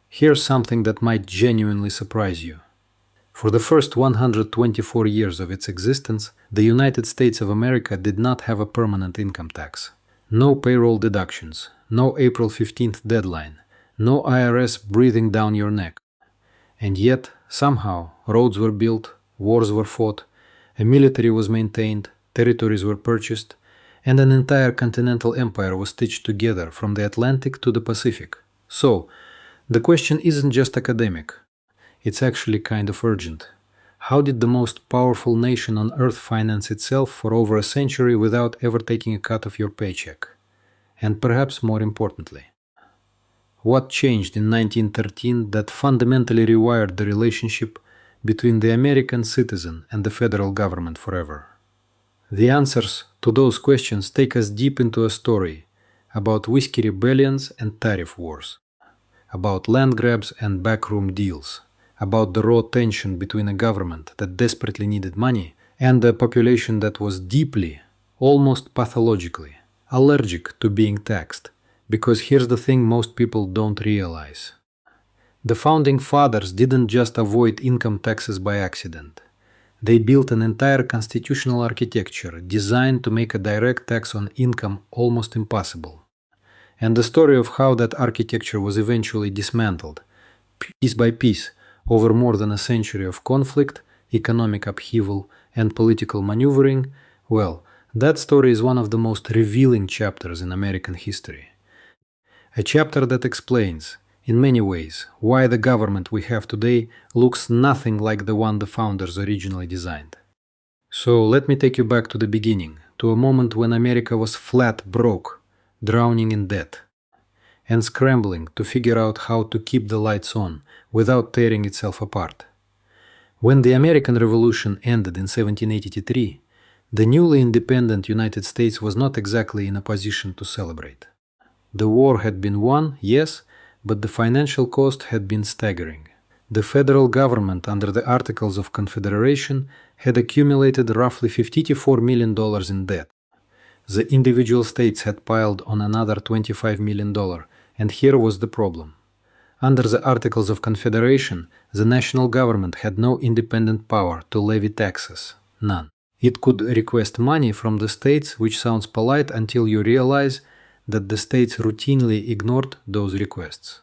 Here's something that might genuinely surprise you. For the first 124 years of its existence, the United States of America did not have a permanent income tax. No payroll deductions, no April 15th deadline, no IRS breathing down your neck. And yet, somehow, roads were built, wars were fought, a military was maintained, territories were purchased, and an entire continental empire was stitched together from the Atlantic to the Pacific. So, the question isn't just academic. It's actually kind of urgent. How did the most powerful nation on earth finance itself for over a century without ever taking a cut of your paycheck? And perhaps more importantly, what changed in 1913 that fundamentally rewired the relationship between the American citizen and the federal government forever? The answers to those questions take us deep into a story about whiskey rebellions and tariff wars, about land grabs and backroom deals, about the raw tension between a government that desperately needed money and a population that was deeply, almost pathologically, allergic to being taxed. Because here's the thing most people don't realize. The founding fathers didn't just avoid income taxes by accident. They built an entire constitutional architecture designed to make a direct tax on income almost impossible. And the story of how that architecture was eventually dismantled, piece by piece, over more than a century of conflict, economic upheaval, and political maneuvering, well, that story is one of the most revealing chapters in American history. A chapter that explains, in many ways, why the government we have today looks nothing like the one the founders originally designed. So let me take you back to the beginning, to a moment when America was flat broke, drowning in debt, and scrambling to figure out how to keep the lights on without tearing itself apart. When the American Revolution ended in 1783, the newly independent United States was not exactly in a position to celebrate. The war had been won, yes, but the financial cost had been staggering. The federal government, under the Articles of Confederation, had accumulated roughly $54 million in debt. The individual states had piled on another $25 million, and here was the problem. Under the Articles of Confederation, the national government had no independent power to levy taxes, none. It could request money from the states, which sounds polite until you realize that the states routinely ignored those requests.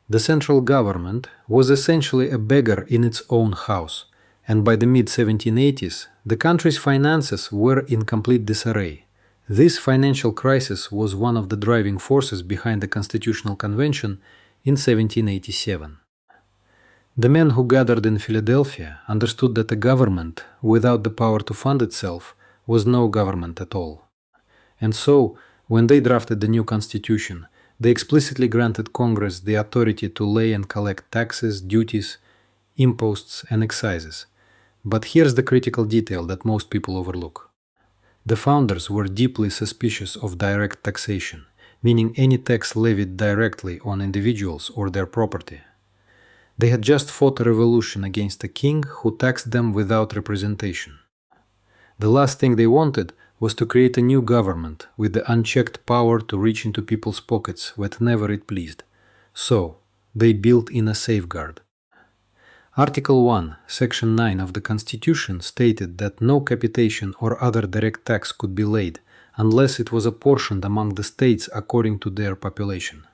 The central government was essentially a beggar in its own house, and by the mid-1780s, the country's finances were in complete disarray. This financial crisis was one of the driving forces behind the Constitutional Convention in 1787. The men who gathered in Philadelphia understood that a government without the power to fund itself was no government at all. And so, when they drafted the new Constitution, they explicitly granted Congress the authority to lay and collect taxes, duties, imposts, and excises. But here's the critical detail that most people overlook. The founders were deeply suspicious of direct taxation, meaning any tax levied directly on individuals or their property. They had just fought a revolution against a king who taxed them without representation. The last thing they wanted was to create a new government with the unchecked power to reach into people's pockets whenever it pleased. So, they built in a safeguard. Article 1, Section 9 of the Constitution stated that no capitation or other direct tax could be laid unless it was apportioned among the states according to their population.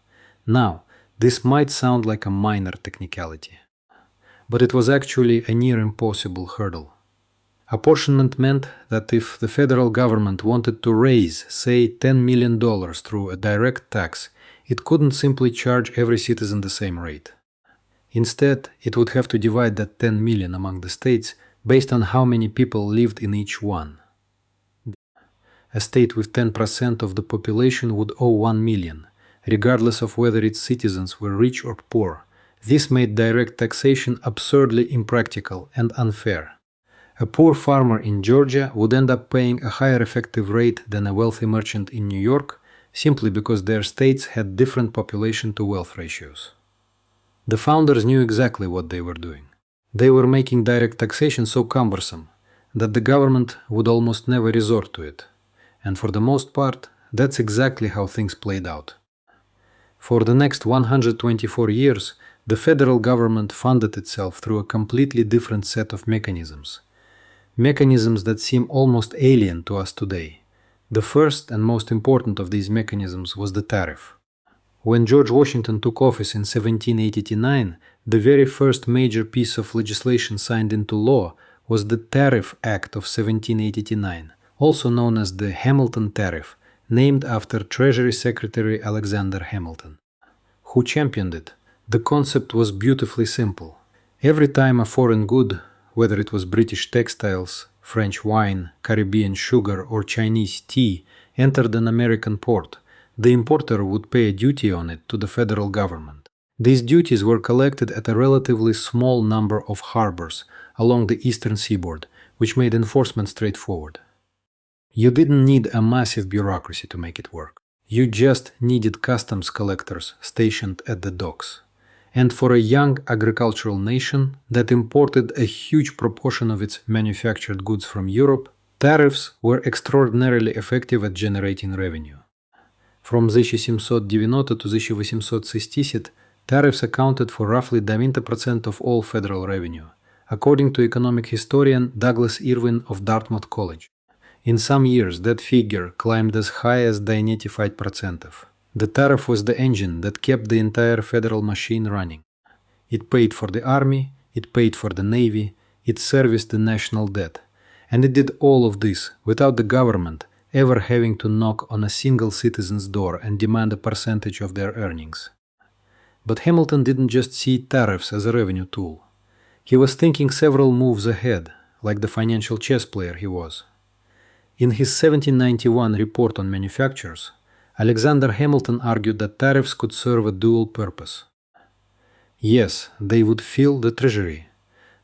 Now, this might sound like a minor technicality, but it was actually a near impossible hurdle. Apportionment meant that if the federal government wanted to raise, say, $10 million through a direct tax, it couldn't simply charge every citizen the same rate. Instead, it would have to divide that 10 million among the states based on how many people lived in each one. A state with 10% of the population would owe 1 million, regardless of whether its citizens were rich or poor. This made direct taxation absurdly impractical and unfair. A poor farmer in Georgia would end up paying a higher effective rate than a wealthy merchant in New York, simply because their states had different population-to-wealth ratios. The founders knew exactly what they were doing. They were making direct taxation so cumbersome that the government would almost never resort to it. And for the most part, that's exactly how things played out. For the next 124 years, The federal government funded itself through a completely different set of mechanisms. Mechanisms that seem almost alien to us today. The first and most important of these mechanisms was the tariff. When George Washington took office in 1789, the very first major piece of legislation signed into law was the Tariff Act of 1789, also known as the Hamilton Tariff, named after Treasury Secretary Alexander Hamilton. Who championed it? The concept was beautifully simple. Every time a foreign good, whether it was British textiles, French wine, Caribbean sugar, or Chinese tea, entered an American port, the importer would pay a duty on it to the federal government. These duties were collected at a relatively small number of harbors along the eastern seaboard, which made enforcement straightforward. You didn't need a massive bureaucracy to make it work. You just needed customs collectors stationed at the docks. And for a young agricultural nation that imported a huge proportion of its manufactured goods from Europe, tariffs were extraordinarily effective at generating revenue. From 1790 to 1860, tariffs accounted for roughly 90% of all federal revenue, according to economic historian Douglas Irwin of Dartmouth College. In some years, that figure climbed as high as 95%. The tariff was the engine that kept the entire federal machine running. It paid for the army, it paid for the navy, it serviced the national debt, and it did all of this without the government ever having to knock on a single citizen's door and demand a percentage of their earnings. But Hamilton didn't just see tariffs as a revenue tool. He was thinking several moves ahead, like the financial chess player he was. In his 1791 report on manufactures, Alexander Hamilton argued that tariffs could serve a dual purpose. Yes, they would fill the treasury,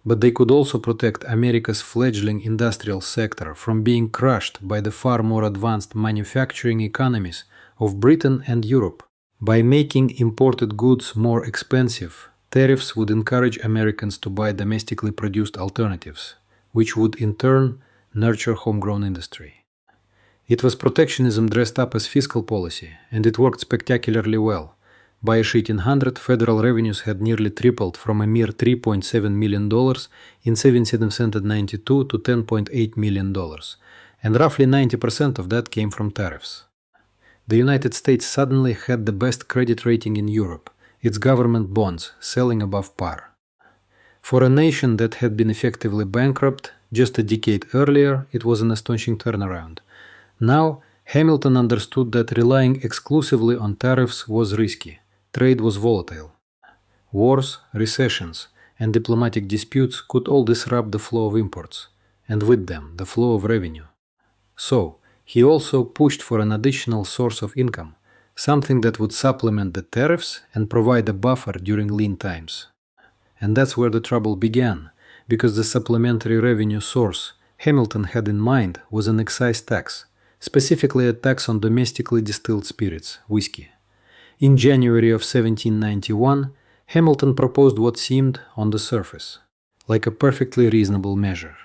but they could also protect America's fledgling industrial sector from being crushed by the far more advanced manufacturing economies of Britain and Europe. By making imported goods more expensive, tariffs would encourage Americans to buy domestically produced alternatives, which would in turn nurture homegrown industry. It was protectionism dressed up as fiscal policy, and it worked spectacularly well. By 1800, federal revenues had nearly tripled from a mere $3.7 million in 1792 to $10.8 million, and roughly 90% of that came from tariffs. The United States suddenly had the best credit rating in Europe, its government bonds selling above par. For a nation that had been effectively bankrupt just a decade earlier, it was an astonishing turnaround. Now, Hamilton understood that relying exclusively on tariffs was risky. Trade was volatile. Wars, recessions, and diplomatic disputes could all disrupt the flow of imports, and with them the flow of revenue. So, he also pushed for an additional source of income, something that would supplement the tariffs and provide a buffer during lean times. And that's where the trouble began, because the supplementary revenue source Hamilton had in mind was an excise tax, specifically a tax on domestically distilled spirits, whiskey. In January of 1791, Hamilton proposed what seemed, on the surface, like a perfectly reasonable measure.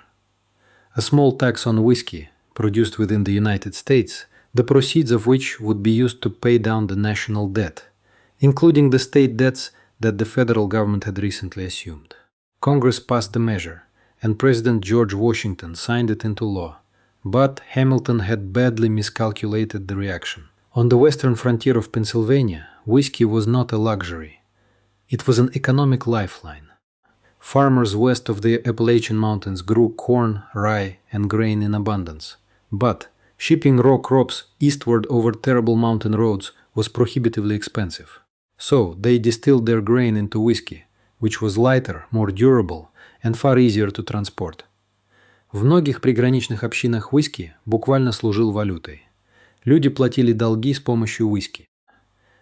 A small tax on whiskey, produced within the United States, the proceeds of which would be used to pay down the national debt, including the state debts that the federal government had recently assumed. Congress passed the measure, and President George Washington signed it into law, but Hamilton had badly miscalculated the reaction. On the western frontier of Pennsylvania, whiskey was not a luxury. It was an economic lifeline. Farmers west of the Appalachian Mountains grew corn, rye, and grain in abundance, but shipping raw crops eastward over terrible mountain roads was prohibitively expensive. So they distilled their grain into whiskey, which was lighter, more durable, and far easier to transport. В многих приграничных общинах whiskey буквально служил валютой. Люди платили долги с помощью whiskey.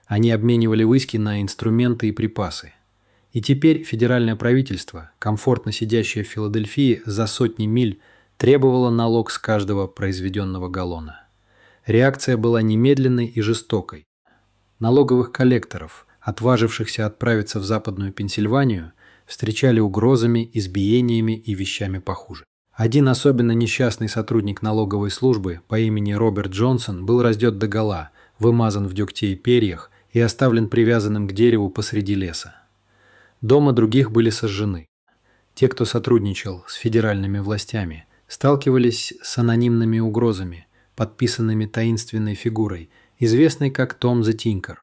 Они обменивали whiskey на инструменты и припасы. И теперь федеральное правительство, комфортно сидящее в Филадельфии за сотни миль, требовало налог с каждого произведенного галлона. Реакция была немедленной и жестокой. Налоговых коллекторов, отважившихся отправиться в Западную Пенсильванию, встречали угрозами, избиениями и вещами похуже. Один особенно несчастный сотрудник налоговой службы по имени Роберт Джонсон был раздет догола, вымазан в дегте и перьях и оставлен привязанным к дереву посреди леса. Дома других были сожжены. Те, кто сотрудничал с федеральными властями, сталкивались с анонимными угрозами, подписанными таинственной фигурой, известной как Том the Tinker.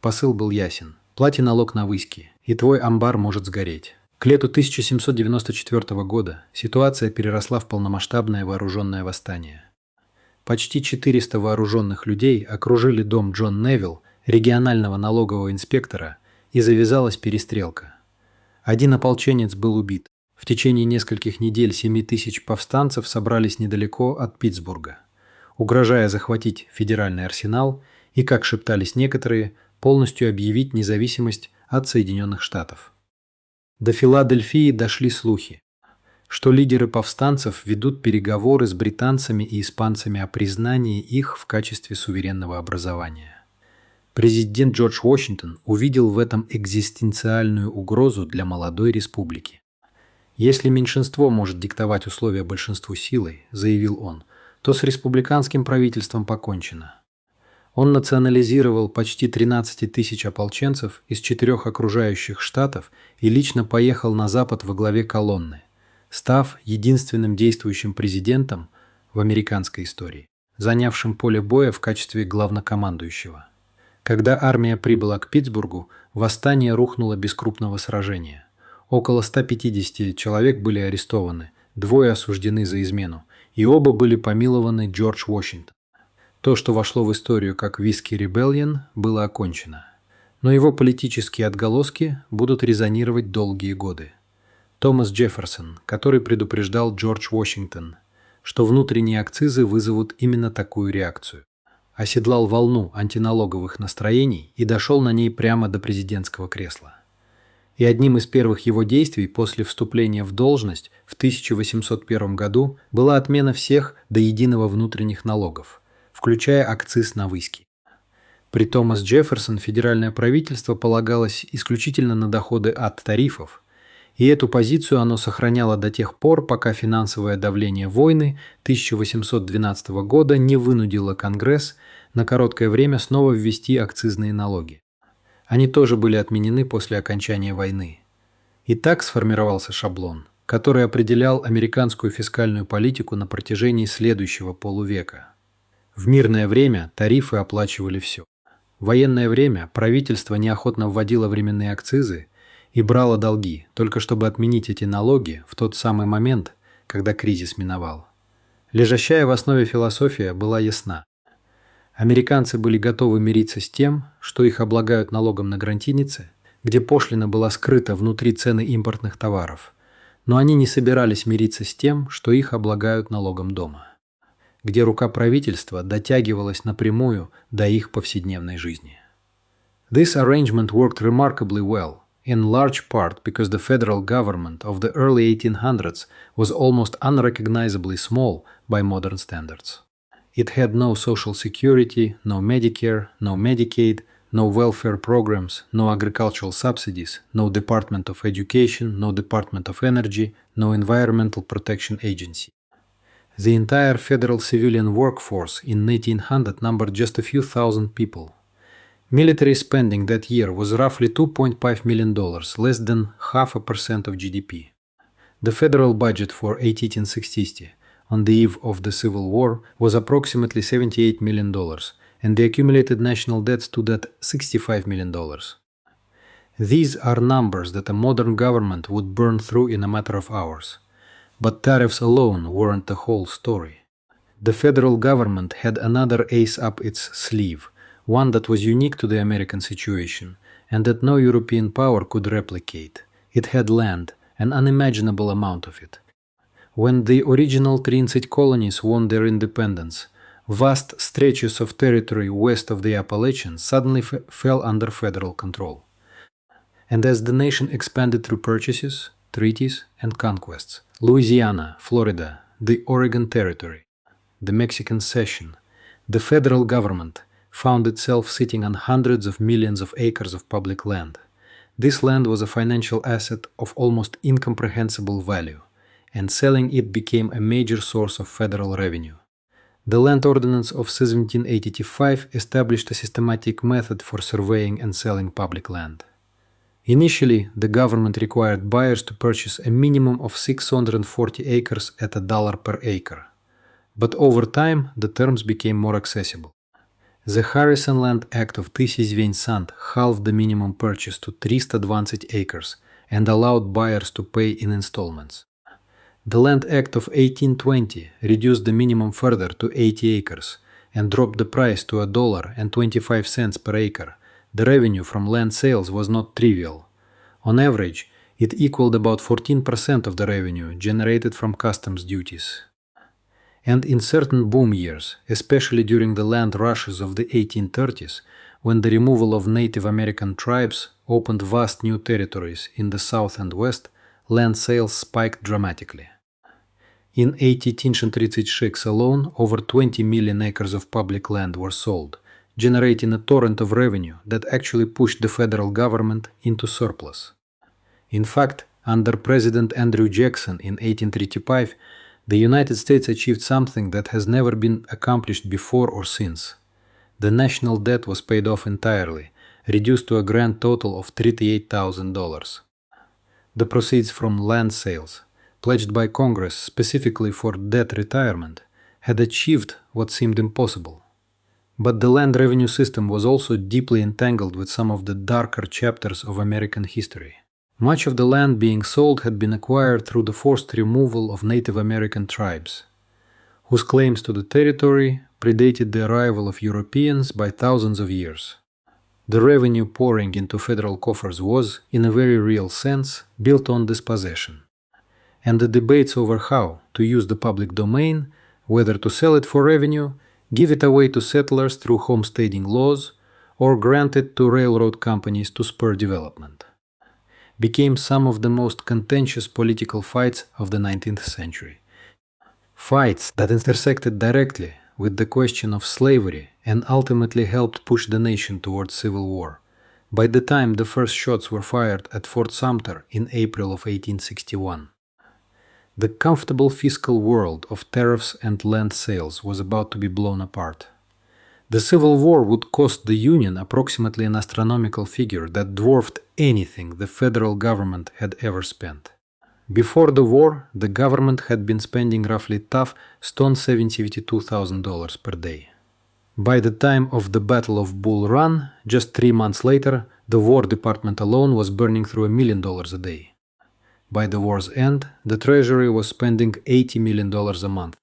Посыл был ясен. Плати налог на виски, и твой амбар может сгореть. К лету 1794 года ситуация переросла в полномасштабное вооруженное восстание. Почти 400 вооруженных людей окружили дом Джон Невилл, регионального налогового инспектора, и завязалась перестрелка. Один ополченец был убит. В течение нескольких недель 7000 повстанцев собрались недалеко от Питтсбурга, угрожая захватить федеральный арсенал и, как шептались некоторые, полностью объявить независимость от Соединенных Штатов. До Филадельфии дошли слухи, что лидеры повстанцев ведут переговоры с британцами и испанцами о признании их в качестве суверенного образования. Президент Джордж Вашингтон увидел в этом экзистенциальную угрозу для молодой республики. «Если меньшинство может диктовать условия большинству силой, — заявил он, — то с республиканским правительством покончено». Он национализировал почти 13 тысяч ополченцев из 4 окружающих штатов и лично поехал на запад во главе колонны, став единственным действующим президентом в американской истории, занявшим поле боя в качестве главнокомандующего. Когда армия прибыла к Питтсбургу, восстание рухнуло без крупного сражения. Около 150 человек были арестованы, 2 осуждены за измену, и оба были помилованы Джордж Вашингтон. То, что вошло в историю как «Виски Ребеллион», было окончено. Но его политические отголоски будут резонировать долгие годы. Томас Джефферсон, который предупреждал Джордж Вашингтон, что внутренние акцизы вызовут именно такую реакцию, оседлал волну антиналоговых настроений и дошел на ней прямо до президентского кресла. И одним из первых его действий после вступления в должность в 1801 году была отмена всех до единого внутренних налогов, включая акциз на виски. При Томас Джефферсон федеральное правительство полагалось исключительно на доходы от тарифов, и эту позицию оно сохраняло до тех пор, пока финансовое давление войны 1812 года не вынудило Конгресс на короткое время снова ввести акцизные налоги. Они тоже были отменены после окончания войны. И так сформировался шаблон, который определял американскую фискальную политику на протяжении следующего полувека. В мирное время тарифы оплачивали все. В военное время правительство неохотно вводило временные акцизы и брало долги, только чтобы отменить эти налоги в тот самый момент, когда кризис миновал. Лежащая в основе философия была ясна. Американцы были готовы мириться с тем, что их облагают налогом на гостиницы, где пошлина была скрыта внутри цены импортных товаров, но они не собирались мириться с тем, что их облагают налогом дома, где рука правительства дотягивалась напрямую до их повседневной жизни. This arrangement worked remarkably well, in large part because the federal government of the early 1800s was almost unrecognizably small by modern standards. It had no social security, no Medicare, no Medicaid, no welfare programs, no agricultural subsidies, no Department of Education, no Department of Energy, no Environmental Protection Agency. The entire federal civilian workforce in 1800 numbered just a few thousand people. Military spending that year was roughly $2.5 million, less than 0.5% of GDP. The federal budget for 1860, on the eve of the Civil War, was approximately $78 million, and the accumulated national debt stood at $65 million. These are numbers that a modern government would burn through in a matter of hours. But tariffs alone weren't the whole story. The federal government had another ace up its sleeve, one that was unique to the American situation, and that no European power could replicate. It had land, an unimaginable amount of it. When the original 13 colonies won their independence, vast stretches of territory west of the Appalachians suddenly fell under federal control. And as the nation expanded through purchases, treaties, and conquests, Louisiana, Florida, the Oregon Territory, the Mexican Cession, the federal government found itself sitting on hundreds of millions of acres of public land. This land was a financial asset of almost incomprehensible value, and selling it became a major source of federal revenue. The Land Ordinance of 1785 established a systematic method for surveying and selling public land. Initially, the government required buyers to purchase a minimum of 640 acres at $1 per acre. But over time, the terms became more accessible. The Harrison Land Act of 1900 halved the minimum purchase to 320 acres and allowed buyers to pay in installments. The Land Act of 1820 reduced the minimum further to 80 acres and dropped the price to $1.25 per acre. The revenue from land sales was not trivial. On average, it equaled about 14% of the revenue generated from customs duties. And in certain boom years, especially during the land rushes of the 1830s, when the removal of Native American tribes opened vast new territories in the South and West, land sales spiked dramatically. In 1836 alone, over 20 million acres of public land were sold, generating a torrent of revenue that actually pushed the federal government into surplus. In fact, under President Andrew Jackson in 1835, the United States achieved something that has never been accomplished before or since. The national debt was paid off entirely, reduced to a grand total of $38,000. The proceeds from land sales, pledged by Congress specifically for debt retirement, had achieved what seemed impossible. But the land revenue system was also deeply entangled with some of the darker chapters of American history. Much of the land being sold had been acquired through the forced removal of Native American tribes, whose claims to the territory predated the arrival of Europeans by thousands of years. The revenue pouring into federal coffers was, in a very real sense, built on dispossession. And the debates over how to use the public domain, whether to sell it for revenue, give it away to settlers through homesteading laws, or grant it to railroad companies to spur development, became some of the most contentious political fights of the 19th century. Fights that intersected directly with the question of slavery and ultimately helped push the nation towards civil war. By the time the first shots were fired at Fort Sumter in April of 1861, the comfortable fiscal world of tariffs and land sales was about to be blown apart. The Civil War would cost the Union approximately an astronomical figure that dwarfed anything the federal government had ever spent. Before the war, the government had been spending roughly tough $772,000 per day. By the time of the Battle of Bull Run, just 3 months later, the War Department alone was burning through $1 million a day. By the war's end, the Treasury was spending $80 million a month.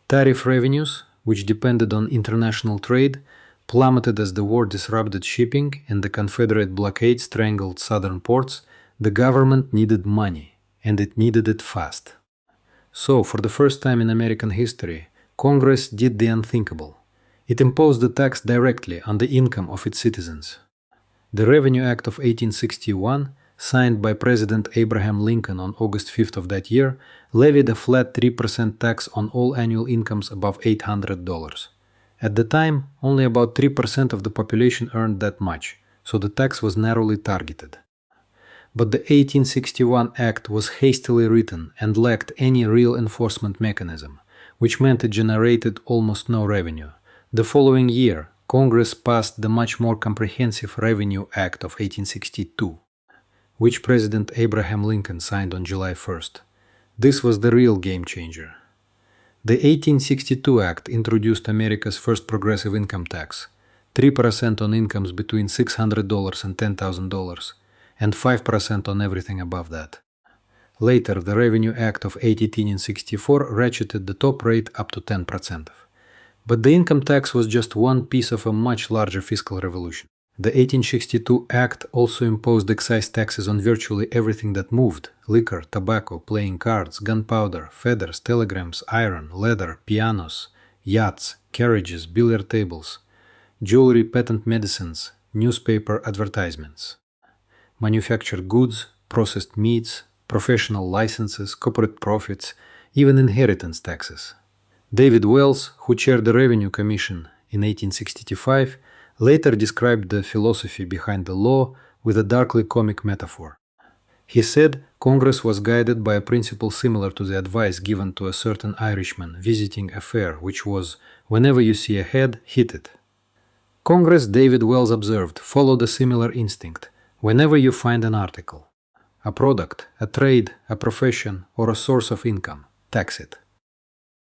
Tariff revenues, which depended on international trade, plummeted as the war disrupted shipping and the Confederate blockade strangled southern ports. The government needed money, and it needed it fast. So, for the first time in American history, Congress did the unthinkable. It imposed a tax directly on the income of its citizens. The Revenue Act of 1861, signed by President Abraham Lincoln on August 5th of that year, levied a flat 3% tax on all annual incomes above $800. At the time, only about 3% of the population earned that much, so the tax was narrowly targeted. But the 1861 Act was hastily written and lacked any real enforcement mechanism, which meant it generated almost no revenue. The following year, Congress passed the much more comprehensive Revenue Act of 1862, which President Abraham Lincoln signed on July 1st. This was the real game changer. The 1862 Act introduced America's first progressive income tax, 3% on incomes between $600 and $10,000, and 5% on everything above that. Later, the Revenue Act of 1864 ratcheted the top rate up to 10%. But the income tax was just one piece of a much larger fiscal revolution. The 1862 Act also imposed excise taxes on virtually everything that moved: liquor, tobacco, playing cards, gunpowder, feathers, telegrams, iron, leather, pianos, yachts, carriages, billiard tables, jewelry, patent medicines, newspaper advertisements, manufactured goods, processed meats, professional licenses, corporate profits, even inheritance taxes. David Wells, who chaired the Revenue Commission in 1865, later described the philosophy behind the law with a darkly comic metaphor. He said Congress was guided by a principle similar to the advice given to a certain Irishman visiting a fair, which was, whenever you see a head, hit it. Congress, David Wells observed, followed a similar instinct. Whenever you find an article, a product, a trade, a profession, or a source of income, tax it.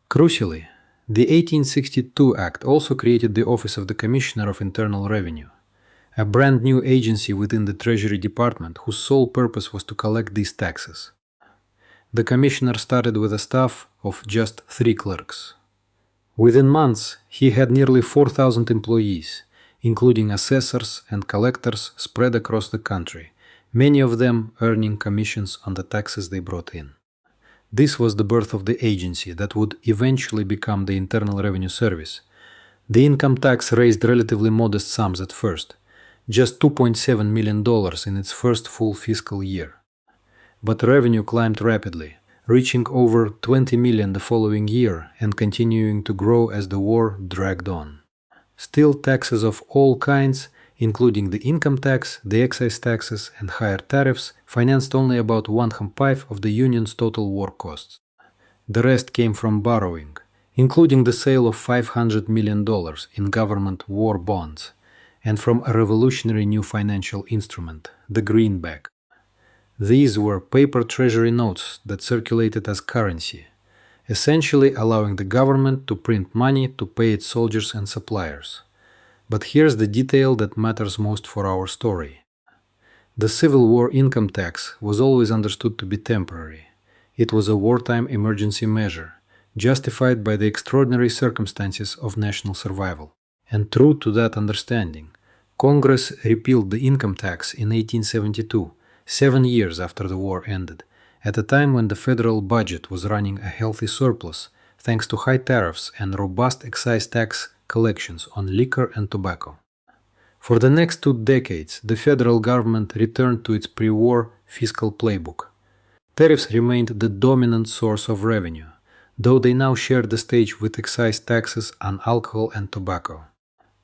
Crucially, the 1862 Act also created the Office of the Commissioner of Internal Revenue, a brand new agency within the Treasury Department whose sole purpose was to collect these taxes. The commissioner started with a staff of just 3 clerks. Within months, he had nearly 4,000 employees, including assessors and collectors spread across the country, many of them earning commissions on the taxes they brought in. This was the birth of the agency that would eventually become the Internal Revenue Service. The income tax raised relatively modest sums at first, just $2.7 million in its first full fiscal year. But revenue climbed rapidly, reaching over $20 million the following year and continuing to grow as the war dragged on. Still, taxes of all kinds, including the income tax, the excise taxes, and higher tariffs, financed only about 1/5 of the Union's total war costs. The rest came from borrowing, including the sale of $500 million in government war bonds, and from a revolutionary new financial instrument, the greenback. These were paper treasury notes that circulated as currency, essentially allowing the government to print money to pay its soldiers and suppliers. But here's the detail that matters most for our story. The Civil War income tax was always understood to be temporary. It was a wartime emergency measure, justified by the extraordinary circumstances of national survival. And true to that understanding, Congress repealed the income tax in 1872, 7 years after the war ended, at a time when the federal budget was running a healthy surplus thanks to high tariffs and robust excise tax collections on liquor and tobacco. For the next 2 decades, the federal government returned to its pre-war fiscal playbook. Tariffs remained the dominant source of revenue, though they now shared the stage with excise taxes on alcohol and tobacco.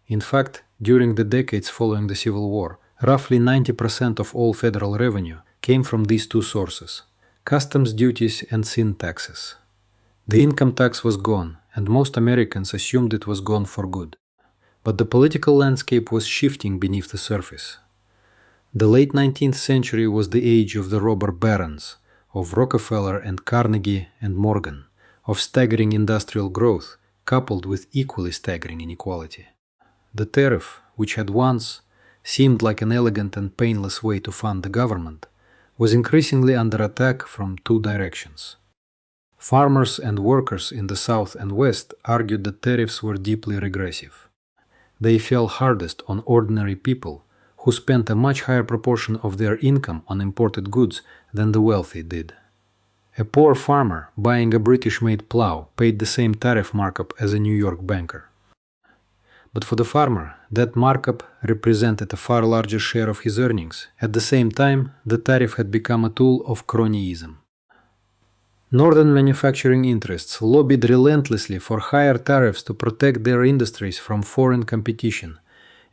In fact, during the decades following the Civil War, roughly 90% of all federal revenue came from these 2 sources: customs duties and sin taxes. The income tax was gone, and most Americans assumed it was gone for good. But the political landscape was shifting beneath the surface. The late 19th century was the age of the robber barons, of Rockefeller and Carnegie and Morgan, of staggering industrial growth, coupled with equally staggering inequality. The tariff, which had once seemed like an elegant and painless way to fund the government, was increasingly under attack from 2 directions. Farmers and workers in the South and West argued that tariffs were deeply regressive. They fell hardest on ordinary people, who spent a much higher proportion of their income on imported goods than the wealthy did. A poor farmer buying a British-made plow paid the same tariff markup as a New York banker. But for the farmer, that markup represented a far larger share of his earnings. At the same time, the tariff had become a tool of cronyism. Northern manufacturing interests lobbied relentlessly for higher tariffs to protect their industries from foreign competition,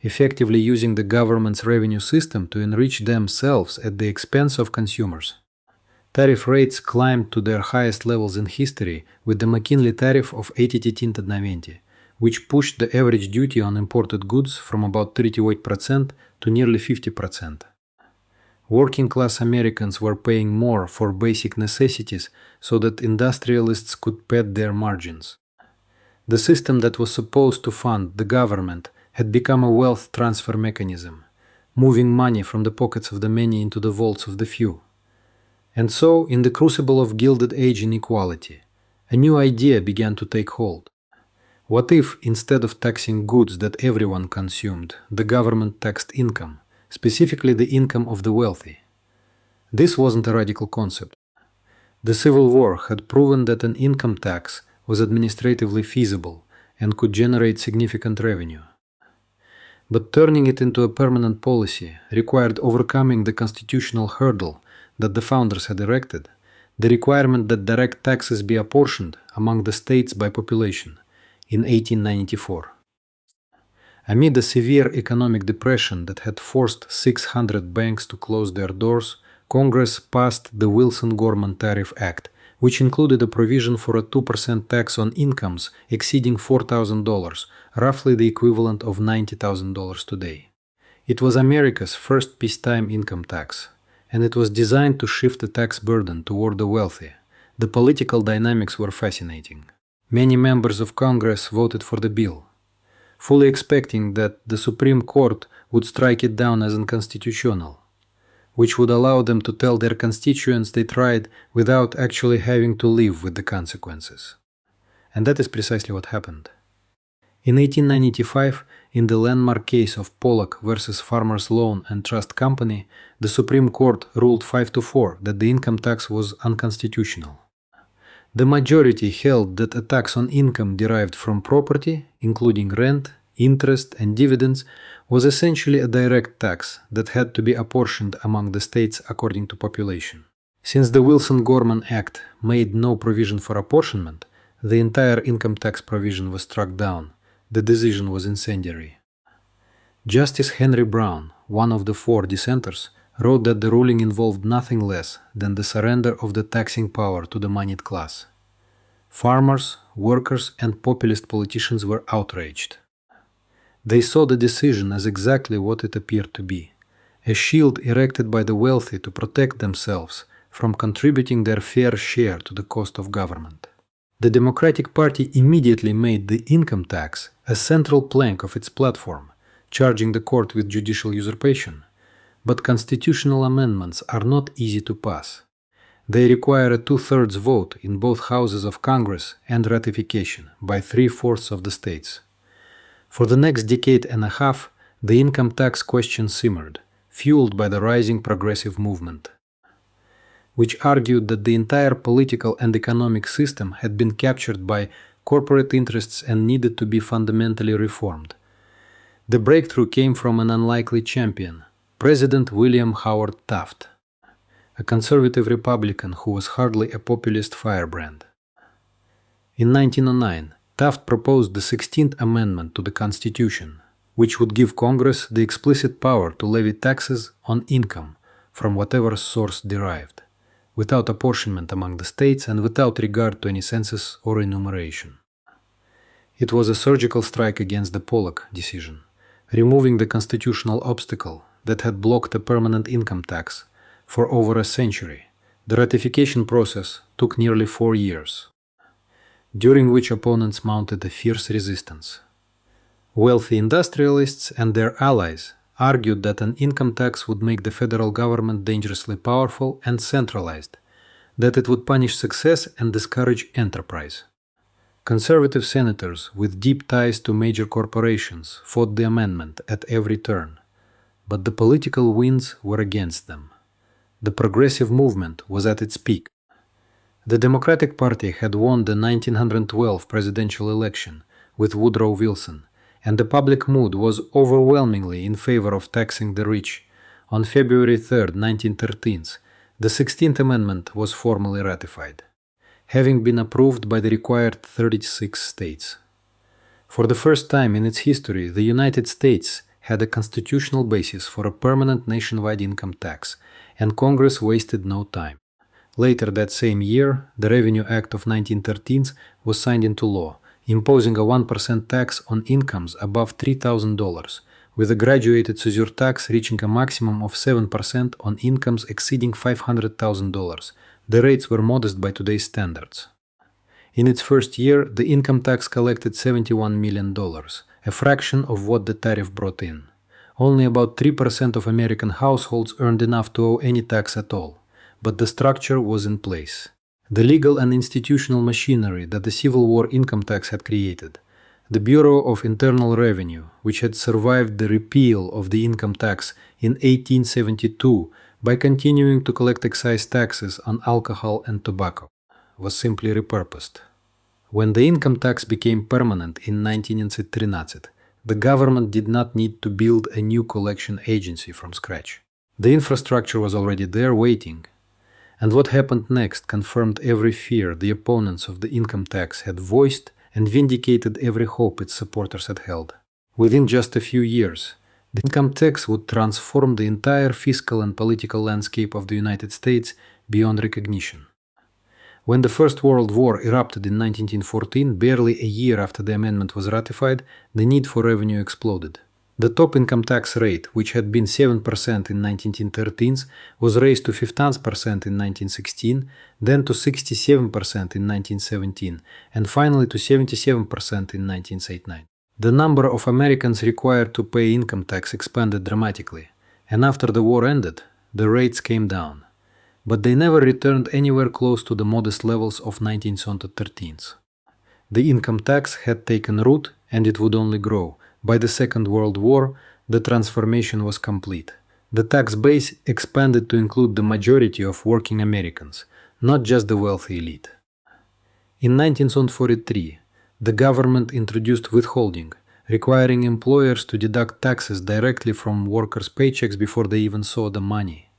effectively using the government's revenue system to enrich themselves at the expense of consumers. Tariff rates climbed to their highest levels in history with the McKinley tariff of 1890, which pushed the average duty on imported goods from about 38% to nearly 50%. Working-class Americans were paying more for basic necessities so that industrialists could pad their margins. The system that was supposed to fund the government had become a wealth transfer mechanism, moving money from the pockets of the many into the vaults of the few. And so, in the crucible of Gilded Age inequality, a new idea began to take hold. What if, instead of taxing goods that everyone consumed, the government taxed income, specifically the income of the wealthy? This wasn't a radical concept. The Civil War had proven that an income tax was administratively feasible and could generate significant revenue. But turning it into a permanent policy required overcoming the constitutional hurdle that the founders had erected, the requirement that direct taxes be apportioned among the states by population, in 1894. Amid a severe economic depression that had forced 600 banks to close their doors, Congress passed the Wilson-Gorman Tariff Act, which included a provision for a 2% tax on incomes exceeding $4,000, roughly the equivalent of $90,000 today. It was America's first peacetime income tax, and it was designed to shift the tax burden toward the wealthy. The political dynamics were fascinating. Many members of Congress voted for the bill, fully expecting that the Supreme Court would strike it down as unconstitutional, which would allow them to tell their constituents they tried without actually having to live with the consequences. And that is precisely what happened. In 1895, in the landmark case of Pollock versus Farmers Loan and Trust Company, the Supreme Court ruled 5-4 that the income tax was unconstitutional. The majority held that a tax on income derived from property, including rent, interest, and dividends, was essentially a direct tax that had to be apportioned among the states according to population. Since the Wilson-Gorman Act made no provision for apportionment, the entire income tax provision was struck down. The decision was incendiary. Justice Henry Brown, one of the 4 dissenters, wrote that the ruling involved nothing less than the surrender of the taxing power to the moneyed class. Farmers, workers, and populist politicians were outraged. They saw the decision as exactly what it appeared to be, a shield erected by the wealthy to protect themselves from contributing their fair share to the cost of government. The Democratic Party immediately made the income tax a central plank of its platform, charging the court with judicial usurpation. But constitutional amendments are not easy to pass. They require a 2/3 vote in both houses of Congress and ratification by 3/4 of the states. For the next decade and a half, the income tax question simmered, fueled by the rising progressive movement, which argued that the entire political and economic system had been captured by corporate interests and needed to be fundamentally reformed. The breakthrough came from an unlikely champion, President William Howard Taft, a conservative Republican who was hardly a populist firebrand. In 1909, Taft proposed the 16th Amendment to the Constitution, which would give Congress the explicit power to levy taxes on income from whatever source derived, without apportionment among the states and without regard to any census or enumeration. It was a surgical strike against the Pollock decision, removing the constitutional obstacle that had blocked a permanent income tax for over a century. The ratification process took nearly 4 years, during which opponents mounted a fierce resistance. Wealthy industrialists and their allies argued that an income tax would make the federal government dangerously powerful and centralized, that it would punish success and discourage enterprise. Conservative senators with deep ties to major corporations fought the amendment at every turn, but the political winds were against them. The progressive movement was at its peak. The Democratic Party had won the 1912 presidential election with Woodrow Wilson, and the public mood was overwhelmingly in favor of taxing the rich. On February 3, 1913, the 16th Amendment was formally ratified, having been approved by the required 36 states. For the first time in its history, the United States had a constitutional basis for a permanent nationwide income tax, and Congress wasted no time. Later that same year, the Revenue Act of 1913 was signed into law, imposing a 1% tax on incomes above $3,000, with a graduated surtax reaching a maximum of 7% on incomes exceeding $500,000. The rates were modest by today's standards. In its first year, the income tax collected $71 million, a fraction of what the tariff brought in. Only about 3% of American households earned enough to owe any tax at all, but the structure was in place. The legal and institutional machinery that the Civil War income tax had created, the Bureau of Internal Revenue, which had survived the repeal of the income tax in 1872 by continuing to collect excise taxes on alcohol and tobacco, was simply repurposed. When the income tax became permanent in 1913, the government did not need to build a new collection agency from scratch. The infrastructure was already there waiting. And what happened next confirmed every fear the opponents of the income tax had voiced and vindicated every hope its supporters had held. Within just a few years, the income tax would transform the entire fiscal and political landscape of the United States beyond recognition. When the First World War erupted in 1914, barely a year after the amendment was ratified, the need for revenue exploded. The top income tax rate, which had been 7% in 1913, was raised to 15% in 1916, then to 67% in 1917, and finally to 77% in 1989. The number of Americans required to pay income tax expanded dramatically, and after the war ended, the rates came down. But they never returned anywhere close to the modest levels of 1913. The income tax had taken root, and it would only grow. By the Second World War, the transformation was complete. The tax base expanded to include the majority of working Americans, not just the wealthy elite. In 1943, the government introduced withholding, requiring employers to deduct taxes directly from workers' paychecks before they even saw the money.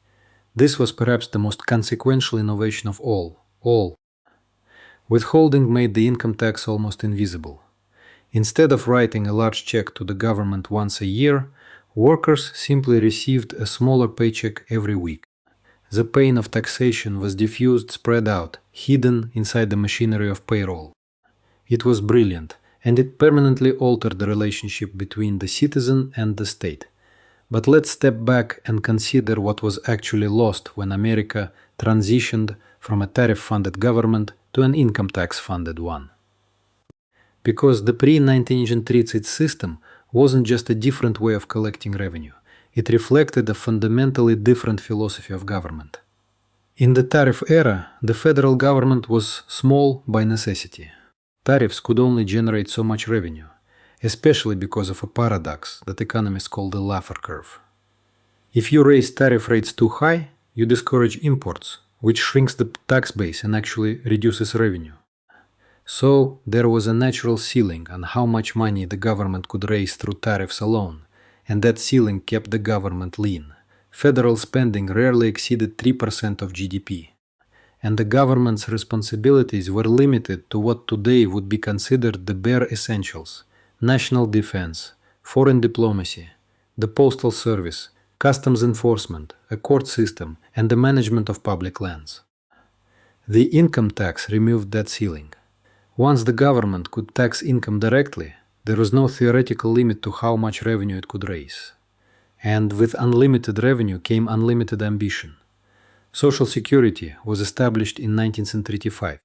This was perhaps the most consequential innovation of all. Withholding made the income tax almost invisible. Instead of writing a large check to the government once a year, workers simply received a smaller paycheck every week. The pain of taxation was diffused, spread out, hidden inside the machinery of payroll. It was brilliant, and it permanently altered the relationship between the citizen and the state. But let's step back and consider what was actually lost when America transitioned from a tariff-funded government to an income tax-funded one. Because the pre-1930s system wasn't just a different way of collecting revenue, it reflected a fundamentally different philosophy of government. In the tariff era, the federal government was small by necessity. Tariffs could only generate so much revenue, especially because of a paradox that economists call the Laffer curve. If you raise tariff rates too high, you discourage imports, which shrinks the tax base and actually reduces revenue. So there was a natural ceiling on how much money the government could raise through tariffs alone, and that ceiling kept the government lean. Federal spending rarely exceeded 3% of GDP, and the government's responsibilities were limited to what today would be considered the bare essentials: national defense, foreign diplomacy, the postal service, customs enforcement, a court system, and the management of public lands. The income tax removed that ceiling. Once the government could tax income directly, there was no theoretical limit to how much revenue it could raise. And with unlimited revenue came unlimited ambition. Social Security was established in 1935.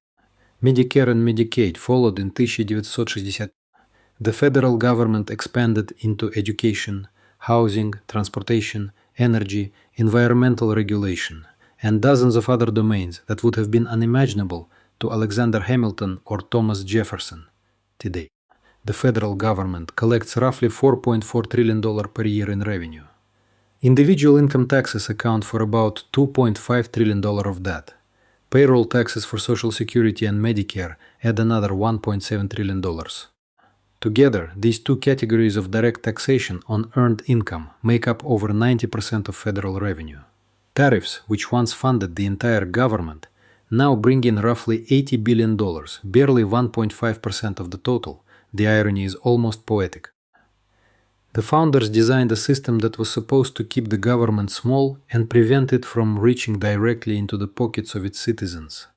Medicare and Medicaid followed in 1960. The federal government expanded into education, housing, transportation, energy, environmental regulation, and dozens of other domains that would have been unimaginable to Alexander Hamilton or Thomas Jefferson today. The federal government collects roughly $4.4 trillion per year in revenue. Individual income taxes account for about $2.5 trillion of that. Payroll taxes for Social Security and Medicare add another $1.7 trillion. Together, these two categories of direct taxation on earned income make up over 90% of federal revenue. Tariffs, which once funded the entire government, now bring in roughly $80 billion, barely 1.5% of the total. The irony is almost poetic. The founders designed a system that was supposed to keep the government small and prevent it from reaching directly into the pockets of its citizens.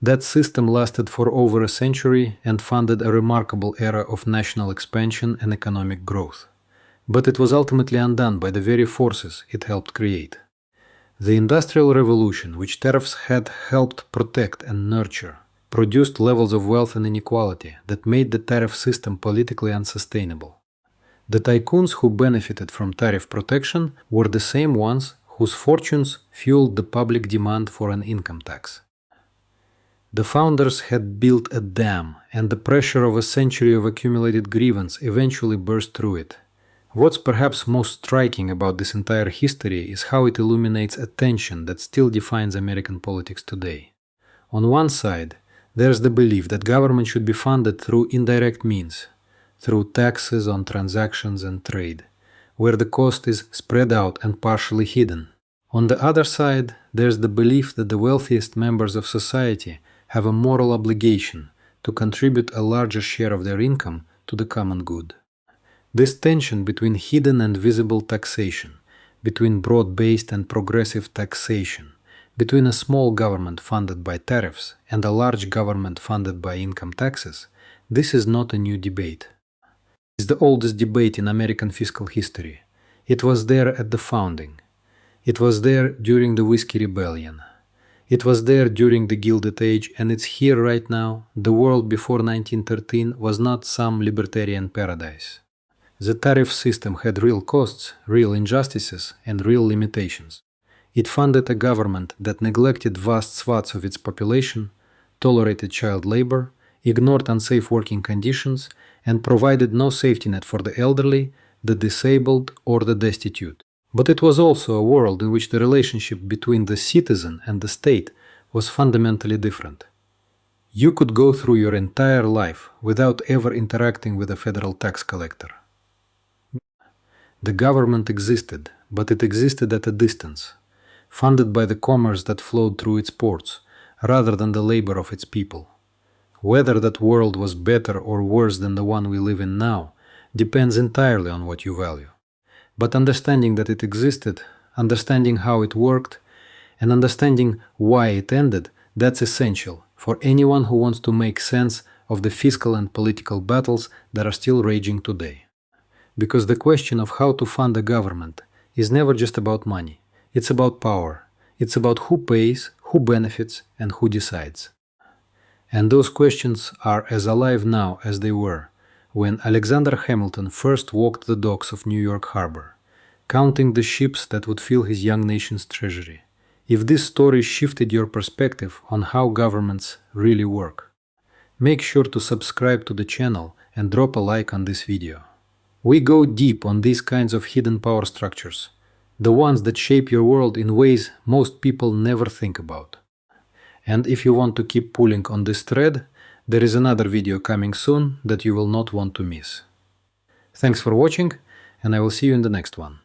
That system lasted for over a century and funded a remarkable era of national expansion and economic growth. But it was ultimately undone by the very forces it helped create. The Industrial Revolution, which tariffs had helped protect and nurture, produced levels of wealth and inequality that made the tariff system politically unsustainable. The tycoons who benefited from tariff protection were the same ones whose fortunes fueled the public demand for an income tax. The founders had built a dam, and the pressure of a century of accumulated grievance eventually burst through it. What's perhaps most striking about this entire history is how it illuminates a tension that still defines American politics today. On one side, there's the belief that government should be funded through indirect means, through taxes on transactions and trade, where the cost is spread out and partially hidden. On the other side, there's the belief that the wealthiest members of society have a moral obligation to contribute a larger share of their income to the common good. This tension between hidden and visible taxation, between broad-based and progressive taxation, between a small government funded by tariffs and a large government funded by income taxes, this is not a new debate. It's the oldest debate in American fiscal history. It was there at the founding. It was there during the Whiskey Rebellion. It was there during the Gilded Age, and it's here right now. The world before 1913 was not some libertarian paradise. The tariff system had real costs, real injustices, and real limitations. It funded a government that neglected vast swaths of its population, tolerated child labor, ignored unsafe working conditions, and provided no safety net for the elderly, the disabled, or the destitute. But it was also a world in which the relationship between the citizen and the state was fundamentally different. You could go through your entire life without ever interacting with a federal tax collector. The government existed, but it existed at a distance, funded by the commerce that flowed through its ports, rather than the labor of its people. Whether that world was better or worse than the one we live in now depends entirely on what you value. But understanding that it existed, understanding how it worked, and understanding why it ended, that's essential for anyone who wants to make sense of the fiscal and political battles that are still raging today. Because the question of how to fund a government is never just about money. It's about power. It's about who pays, who benefits, and who decides. And those questions are as alive now as they were when Alexander Hamilton first walked the docks of New York Harbor, counting the ships that would fill his young nation's treasury. If this story shifted your perspective on how governments really work, make sure to subscribe to the channel and drop a like on this video. We go deep on these kinds of hidden power structures, the ones that shape your world in ways most people never think about. And if you want to keep pulling on this thread, there is another video coming soon that you will not want to miss. Thanks for watching, and I will see you in the next one.